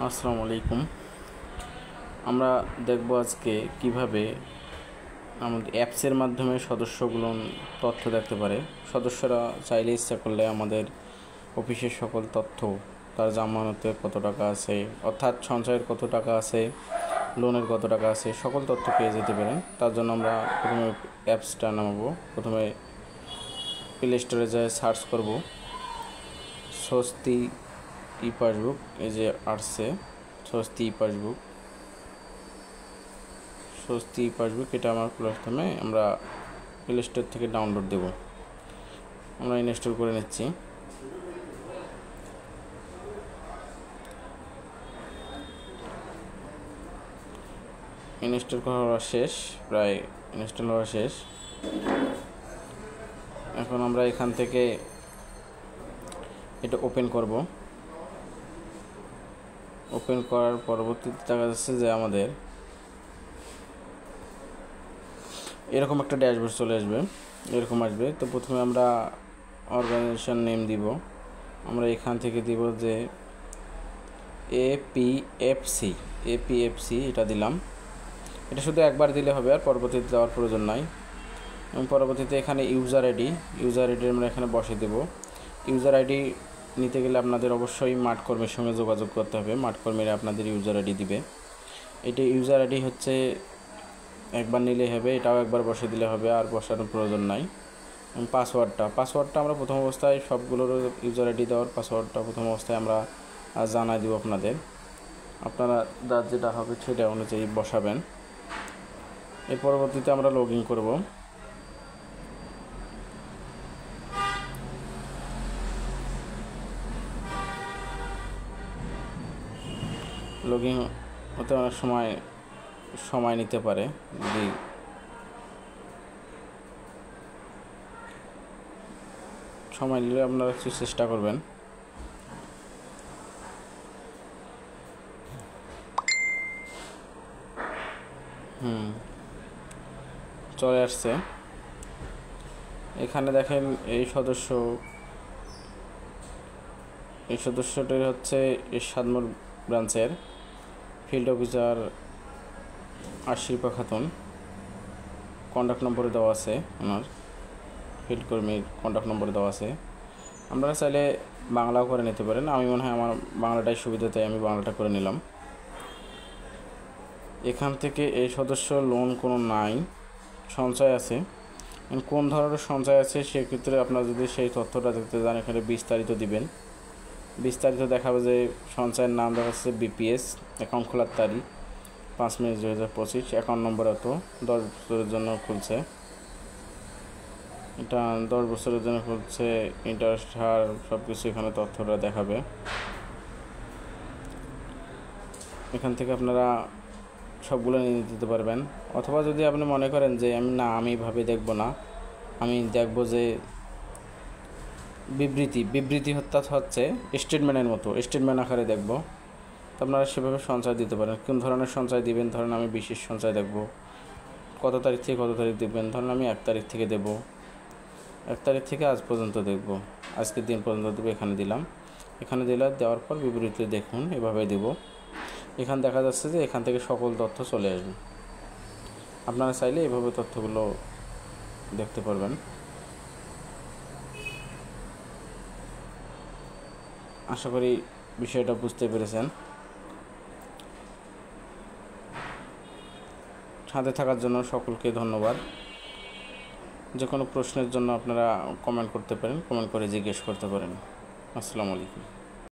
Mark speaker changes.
Speaker 1: আসসালামু আলাইকুম। আমরা দেখব আজকে কিভাবে আমাদের অ্যাপসের মাধ্যমে সদস্যগুলো তথ্য দেখতে পারে। সদস্যরা চাইলে ইচ্ছা করলে আমাদের অফিসের সকল তথ্য, তার জামানতে কত টাকা আছে, অর্থাৎ সঞ্চয়ের কত টাকা আছে, লোনের কত টাকা আছে, সকল তথ্য পেয়ে যেতে পারেন। তার জন্য আমরা প্রথমে অ্যাপসটা নামাবো। প্রথমে প্লে স্টোরে যায় সার্চ করব স্বস্তি ই পাসবুক। এই যে আসছে স্বস্তি পাসবুক, এটা আমার প্রথমে আমরা প্লে স্টোর থেকে ডাউনলোড দেব। আমরা ইনস্টল করে নিচ্ছি। ইনস্টল করা শেষ, প্রায় ইনস্টল হওয়া শেষ। এখন আমরা এখান থেকে এটা ওপেন করব। ওপেন করার পরবর্তীতে দেখা যাচ্ছে যে আমাদের এরকম একটা ড্যাশবোর্ড চলে আসবে, এরকম আসবে। তো প্রথমে আমরা অর্গানাইজেশন নেম দিব। আমরা এখান থেকে দিব যে এপিএফসি, এটা দিলাম। এটা শুধু একবার দিলে হবে, আর পরবর্তীতে দেওয়ার প্রয়োজন নাই। এবং পরবর্তীতে এখানে ইউজার আইডি আমরা এখানে বসে দেব। ইউজার আইডি নিতে গেলে আপনাদের অবশ্যই মাঠ কর্মীর সঙ্গে যোগাযোগ করতে হবে। মাঠ কর্মীরা আপনাদের ইউজার আইডি দিবে। এটা ইউজার আইডি হচ্ছে একবার নিলে হবে, এটাও একবার বসে দিলে হবে, আর বসানোর প্রয়োজন নাই। পাসওয়ার্ডটা আমরা প্রথম অবস্থায় সবগুলোর ইউজার আইডি দেওয়ার পাসওয়ার্ডটা প্রথম অবস্থায় আমরা জানাই দিব আপনাদের। আপনারা যার যেটা হবে সেটা অনুযায়ী বসাবেন। এর পরবর্তীতে আমরা লগ ইন করব। লগ ইন হতে অনেক সময় নিতে পারে। যদি সময় নিলে আপনারা একটু চেষ্টা করবেন। চলে আসছে। এখানে দেখেন এই সদস্যটির হচ্ছে এরশাদমোড় ব্রাঞ্চের ফিল্ড অফিসার আশরিফা খাতুন। কন্ট্যাক্ট নম্বরে দেওয়া আছে, ওনার ফিল্ড কর্মীর কন্ট্যাক্ট নম্বরে দেওয়া আছে। আপনারা চাইলে বাংলাও করে নিতে পারেন। আমি মনে হয় আমার বাংলাটাই সুবিধা, তাই আমি বাংলাটা করে নিলাম। এখান থেকে এই সদস্য লোন কোনো নাই, সঞ্চয় আছে। কোন ধরনের সঞ্চয় আছে সেক্ষেত্রে আপনারা যদি সেই তথ্যটা দেখতে চান, এখানে বিস্তারিত দিবেন। বিস্তারিত দেখাবে যে সঞ্চয়ের নাম দেখাচ্ছে বিপিএস, অ্যাকাউন্ট খোলার তারিখ 5 মে 2025, অ্যাকাউন্ট নম্বর এত, 10 বছরের জন্য খুলছে। এটা 10 বছরের জন্য খুলছে, ইন্টারেস্ট হার সব কিছু এখানে তথ্যটা দেখাবে। এখান থেকে আপনারা সবগুলো নিয়ে দিতে পারবেন। অথবা যদি আপনি মনে করেন যে আমি এভাবে দেখব না, আমি দেখব যে বিবৃতি হচ্ছে স্টেটমেন্টের মতো, স্টেটমেন্ট আকারে দেখব, তো আপনারা সেভাবে সঞ্চয় দিতে পারেন। কোন ধরনের সঞ্চয় দিবেন, ধরেন আমি বিশেষ সঞ্চয় দেখব, কত তারিখ থেকে কত তারিখ দেখবেন, ধরেন আমি 1 তারিখ থেকে দেব, 1 তারিখ থেকে আজ পর্যন্ত দেখব, আজকের দিন পর্যন্ত দেবো। এখানে দিলাম। এখানে দেওয়ার পর বিবৃতি দেখুন, এভাবে দেব। এখানে দেখা যাচ্ছে যে এখান থেকে সকল তথ্য চলে আসবে। আপনারা চাইলে এভাবে তথ্যগুলো দেখতে পারবেন। আশা করি বিষয়টা বুঝতে পেরেছেন। সাথে থাকার জন্য সকলকে ধন্যবাদ। যে কোনো প্রশ্নের জন্য আপনারা কমেন্ট করতে পারেন, কমেন্ট করে জিজ্ঞেস করতে পারেন। আসসালামু আলাইকুম।